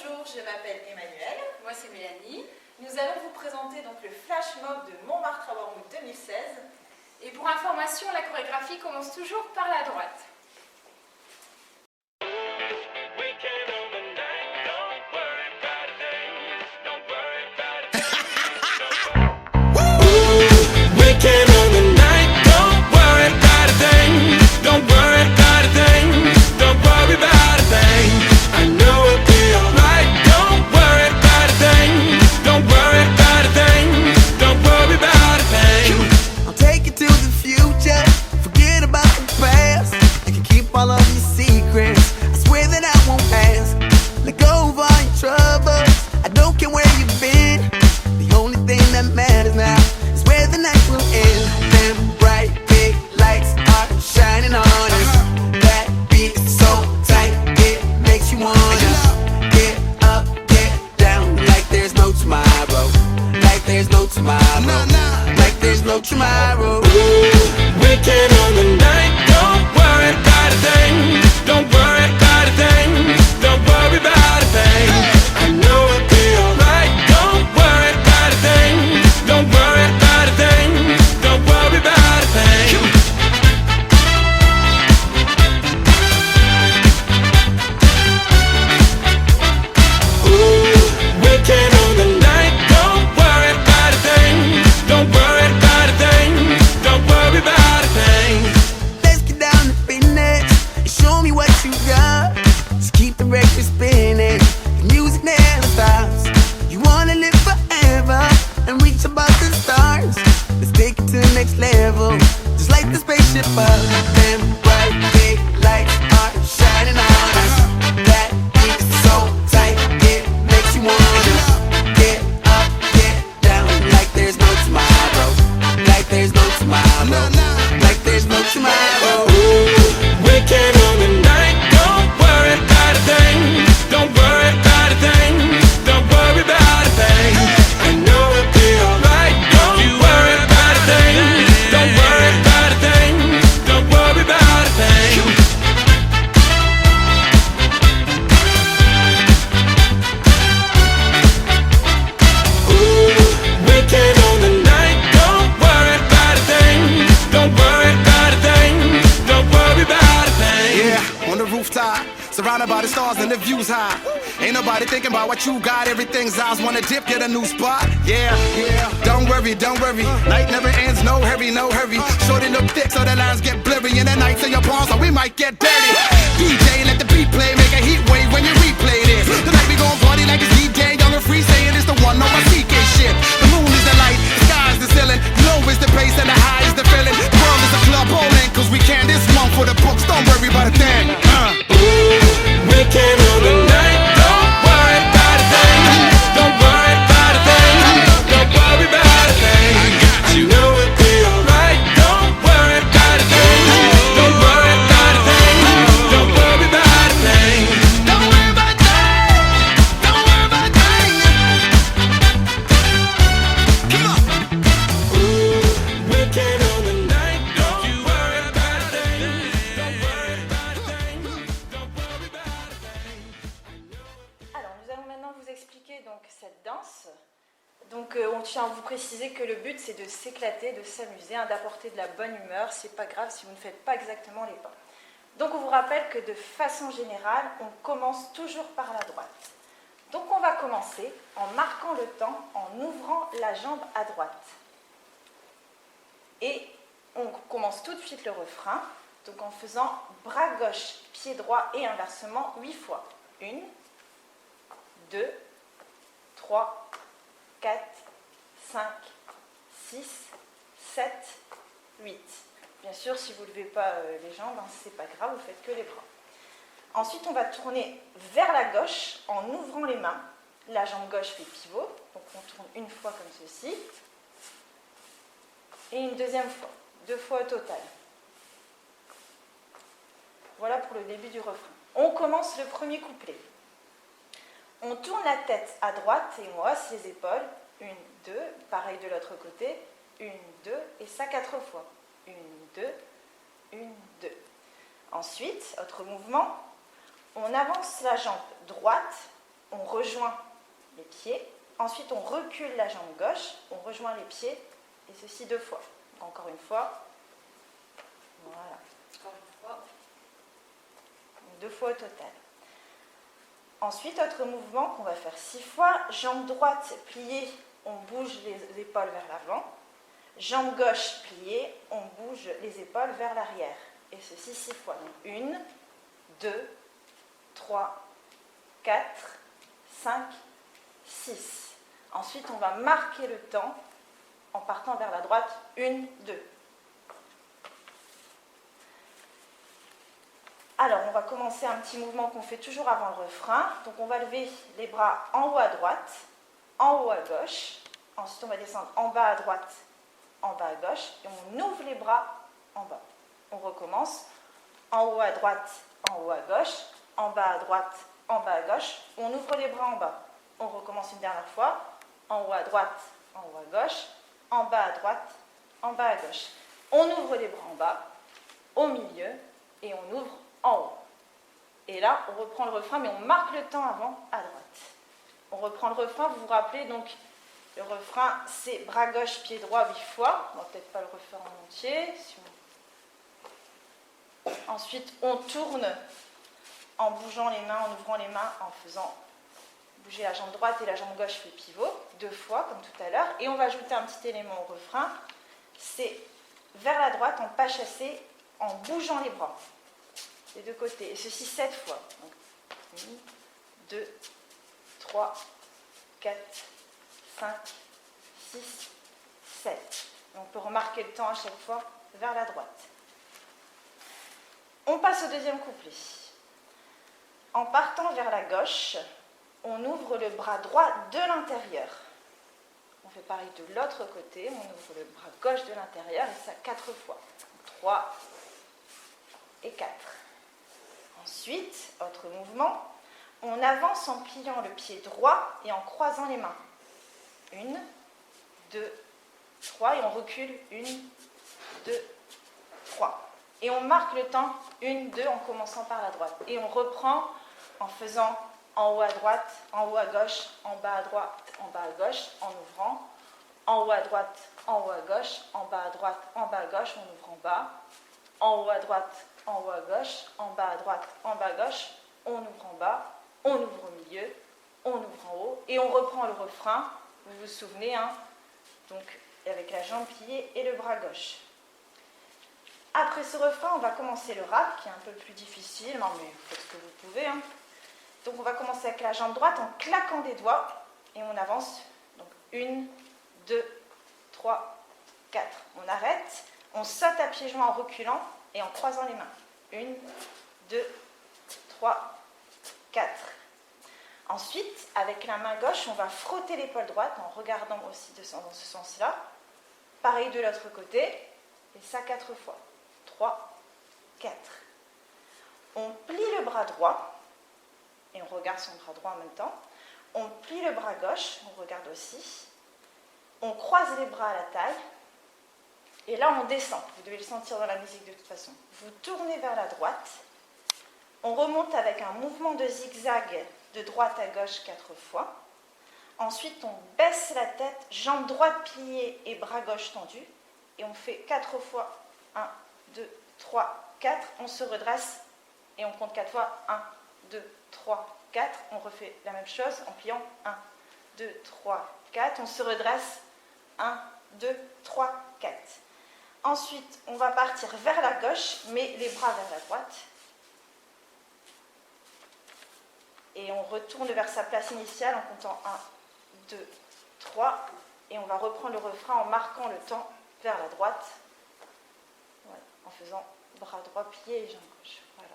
Bonjour, je m'appelle Emmanuelle. Moi c'est Mélanie. Nous allons vous présenter donc le flash mob de Montmartre à Wormwood 2016. Et pour information, la chorégraphie commence toujours par la droite. Tomorrow, weekend on the night. Don't worry about a thing. Don't worry about a thing. Don't worry about a thing. I know it'll be alright. Don't worry about a thing. Don't worry about a thing. Don't worry about a thing. Ooh, weekend on the night. Don't worry about a thing. Don't worry about a thing. Don't worry about a thing. Let's get down to business and show me what you got. Just keep the record spinning. The music never stops. You wanna live forever and reach above the stars. Let's take it to the next level. Just like the spaceship up. Them bright big lights are shining on us. That beat is so tight, it makes you wanna get up, get down like there's no tomorrow. Like there's no tomorrow. Like there's no tomorrow. Ooh, weekend on the night. Don't worry about a thing. Don't worry about a thing. Don't worry about a thing. I know it'll be alright. Don't you worry about a thing. Don't worry about a thing. Don't worry about a thing. Ooh, weekend on the night. Don't worry about a thing. Don't worry about a thing. Don't worry about a thing. Yeah, on the rooftop, surrounded by the stars and the views high. Ain't nobody thinking about what you got. Everything's eyes wanna dip, get a new spot. Yeah, yeah. Don't worry, don't worry. Night never ends, no hurry, no hurry. Shorty look thick so the lines get blurry. And the nights in your palms, so we might get dirty. DJ, let the beat play, make a heat wave when you replay this. Tonight we gon' party like it's DJ, young and free, saying it's the one, no more CK shit. The moon is the light, the sky is the ceiling. Low is the bass and the high is the feeling. The world is a club bowling, cause we can this one for the books. Don't worry about a thing. Ooh, weekend on the night. Don't worry about a thing. Don't worry about a thing. Don't worry about a thing. You know it'll be alright. Don't worry about a thing. Don't worry about a thing. Don't worry about a thing. Don't worry about a thing. Don't worry about a thing. Come on. Ooh, weekend on the night. Don't you worry about a thing. Don't worry about a thing. Don't worry about a thing. Alors, nous allons maintenant vous expliquer donc cette danse. Donc, on tient à vous préciser que le but, c'est de s'éclater, de s'amuser, hein, d'apporter de la bonne humeur. C'est pas grave si vous ne faites pas exactement les pas. Donc, on vous rappelle que de façon générale, on commence toujours par la droite. Donc, on va commencer en marquant le temps, en ouvrant la jambe à droite. Et on commence tout de suite le refrain, donc en faisant bras gauche, pied droit et inversement 8 fois. 1, 2, 3, 4, 5, 6, 7, 8. Bien sûr, si vous ne levez pas les jambes, hein, c'est pas grave, vous faites que les bras. Ensuite, on va tourner vers la gauche en ouvrant les mains. La jambe gauche fait pivot, donc on tourne une fois comme ceci. Et une deuxième fois, 2 fois au total. Voilà pour le début du refrain. On commence le premier couplet. On tourne la tête à droite et on hausse les épaules. 1, 2, pareil de l'autre côté. 1, 2, et ça 4 fois. 1, 2, 1, 2. Ensuite, autre mouvement, on avance la jambe droite, on rejoint les pieds. Ensuite, on recule la jambe gauche, on rejoint les pieds, et ceci 2 fois. Donc, encore une fois. Voilà. Encore une fois. Donc, 2 fois au total. Ensuite, autre mouvement qu'on va faire 6 fois. Jambe droite pliée, on bouge les épaules vers l'avant. Jambe gauche pliée, on bouge les épaules vers l'arrière. Et ceci 6 fois. Donc 1, 2, 3, 4, 5, 6. Ensuite, on va marquer le temps en partant vers la droite. 1, 2. Alors, on va commencer un petit mouvement qu'on fait toujours avant le refrain. Donc, on va lever les bras en haut à droite, en haut à gauche. Ensuite, on va descendre en bas à droite, en bas à gauche. Et on ouvre les bras en bas. On recommence. En haut à droite, en haut à gauche. En bas à droite, en bas à gauche. On ouvre les bras en bas. On recommence une dernière fois. En haut à droite, en haut à gauche. En bas à droite, en bas à gauche. On ouvre les bras en bas, au milieu, et on ouvre en haut. Et là, on reprend le refrain, mais on marque le temps avant à droite. On reprend le refrain, vous vous rappelez, donc le refrain, c'est bras gauche, pied droit 8 fois. On va peut-être pas le refaire en entier. Ensuite, on tourne en bougeant les mains, en ouvrant les mains, en faisant bouger la jambe droite et la jambe gauche fait pivot 2 fois, comme tout à l'heure. Et on va ajouter un petit élément au refrain, c'est vers la droite en pas chassé, en bougeant les bras des 2 côtés. Et ceci 7 fois. Donc, 1, 2, 3, 4, 5, 6, 7. Et on peut remarquer le temps à chaque fois vers la droite. On passe au deuxième couplet. En partant vers la gauche, on ouvre le bras droit de l'intérieur. On fait pareil de l'autre côté, on ouvre le bras gauche de l'intérieur et ça 4 fois. 3 et 4. Ensuite, autre mouvement, on avance en pliant le pied droit et en croisant les mains. 1, 2, 3 et on recule. 1, 2, 3. Et on marque le temps 1, 2 en commençant par la droite. Et on reprend en faisant en haut à droite, en haut à gauche, en bas à droite, en bas à gauche, en ouvrant. En haut à droite, en haut à gauche, en bas à droite, en bas à gauche, on ouvre en bas. En haut à droite, en haut à gauche, en bas à droite, en bas à gauche, on ouvre en bas, on ouvre au milieu, on ouvre en haut. Et on reprend le refrain, vous vous souvenez, hein, donc avec la jambe pliée et le bras gauche. Après ce refrain, on va commencer le rap, qui est un peu plus difficile, non mais vous faites ce que vous pouvez. Hein. Donc on va commencer avec la jambe droite en claquant des doigts, et on avance. Donc 1, 2, 3, 4. On arrête, on saute à pieds joints en reculant et en croisant les mains. 1, 2, 3, 4. Ensuite, avec la main gauche, on va frotter l'épaule droite en regardant aussi dans ce sens-là. Pareil de l'autre côté, et ça 4 fois. 3, 4. On plie le bras droit, et on regarde son bras droit en même temps. On plie le bras gauche, on regarde aussi. On croise les bras à la taille, et là on descend. Vous devez le sentir dans la musique de toute façon. Vous tournez vers la droite. On remonte avec un mouvement de zigzag de droite à gauche 4 fois. Ensuite, on baisse la tête, jambe droite pliée et bras gauche tendu. Et on fait 4 fois. 1, 2, 3, 4. On se redresse et on compte 4 fois. 1, 2, 3, 4. On refait la même chose en pliant. 1, 2, 3, 4. On se redresse. 1, 2, 3, 4. Ensuite, on va partir vers la gauche, mais les bras vers la droite. Et on retourne vers sa place initiale en comptant 1, 2, 3. Et on va reprendre le refrain en marquant le temps vers la droite. Voilà, en faisant bras droit plié et jambe gauche. Voilà.